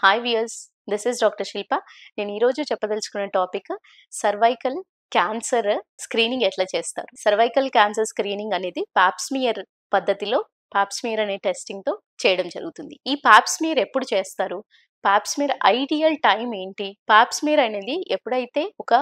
Hi viewers, this is doctor Shilpa. నేను ఈరోజు చెప్పదలుచుకున్న టాపిక్ సర్వైకల్ క్యాన్సర్ స్క్రీనింగ్ ఎట్లా చేస్తారు. సర్వైకల్ క్యాన్సర్ స్క్రీనింగ్ అనేది పాప్స్మియర్ పద్ధతిలో పాప్స్మియర్ అనే టెస్టింగ్తో చేయడం జరుగుతుంది. ఈ పాప్స్మియర్ ఎప్పుడు చేస్తారు, పాప్స్మియర్ ఐడియల్ టైం ఏంటి, పాప్స్మియర్ అనేది ఎప్పుడైతే ఒక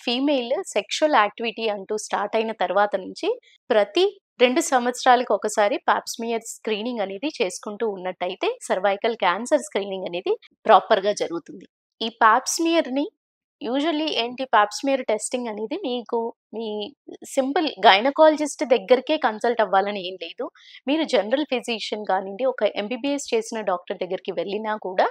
ఫీమేల్ సెక్షువల్ యాక్టివిటీ అంటూ స్టార్ట్ అయిన తర్వాత నుంచి ప్రతి 2 సంవత్సరాలకు ఒకసారి పాప్స్మియర్ స్క్రీనింగ్ అనేది చేసుకుంటూ ఉన్నట్టయితే సర్వైకల్ క్యాన్సర్ స్క్రీనింగ్ అనేది ప్రాపర్గా జరుగుతుంది. ఈ పాప్స్మియర్ని యూజువల్లీ ఏంటి, పాప్స్మియర్ టెస్టింగ్ అనేది మీకు మీ సింపుల్ గైనకాలజిస్ట్ దగ్గరికే కన్సల్ట్ అవ్వాలని ఏం లేదు. మీరు జనరల్ ఫిజిషియన్ కానివ్వండి, ఒక ఎంబీబీఎస్ చేసిన డాక్టర్ దగ్గరికి వెళ్ళినా కూడా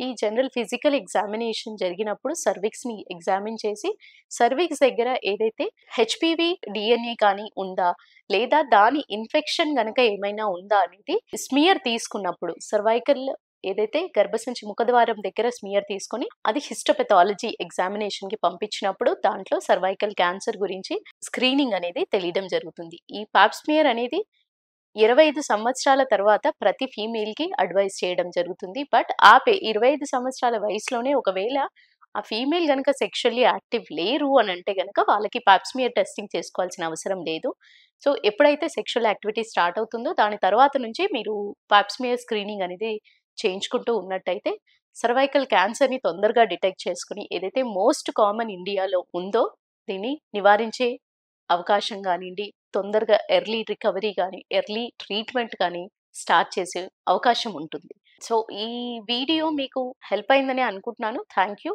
ఈ జనరల్ ఫిజికల్ ఎగ్జామినేషన్ జరిగినప్పుడు సర్విక్స్ని ఎగ్జామిన్ చేసి సర్విక్స్ దగ్గర ఏదైతే హెచ్పివి డిఎన్ఏ కానీ ఉందా లేదా దాని ఇన్ఫెక్షన్ గనక ఏమైనా ఉందా అనేది స్మియర్ తీసుకున్నప్పుడు సర్వైకల్ ఏదైతే గర్భసంచి ముఖద్వారం దగ్గర స్మియర్ తీసుకొని అది హిస్టోపెథాలజీ ఎగ్జామినేషన్ కి పంపించినప్పుడు దాంట్లో సర్వైకల్ క్యాన్సర్ గురించి స్క్రీనింగ్ అనేది తెలియడం జరుగుతుంది. ఈ పాప్స్మియర్ అనేది 25 సంవత్సరాల తర్వాత ప్రతి ఫీమేల్ కి అడ్వైస్ చేయడం జరుగుతుంది. బట్ 25 సంవత్సరాల వయసులోనే ఒకవేళ ఆ ఫీమేల్ గనక సెక్షువల్లీ యాక్టివ్ లేరు అని అంటే గనక వాళ్ళకి పాప్స్మియర్ టెస్టింగ్ చేసుకోవాల్సిన అవసరం లేదు. సో ఎప్పుడైతే సెక్షువల్ యాక్టివిటీ స్టార్ట్ అవుతుందో దాని తర్వాత నుంచి మీరు పాప్స్మియర్ స్క్రీనింగ్ అనేది చేయించుకుంటూ ఉన్నట్టయితే సర్వైకల్ క్యాన్సర్ని తొందరగా డిటెక్ట్ చేసుకుని ఏదైతే మోస్ట్ కామన్ ఇండియాలో ఉందో దీన్ని నివారించే అవకాశం కానివ్వండి, తొందరగా ఎర్లీ రికవరీ కానీ ఎర్లీ ట్రీట్మెంట్ కానీ స్టార్ట్ చేసే అవకాశం ఉంటుంది. సో ఈ వీడియో మీకు హెల్ప్ అయిందని అనుకుంటున్నాను. Thank you.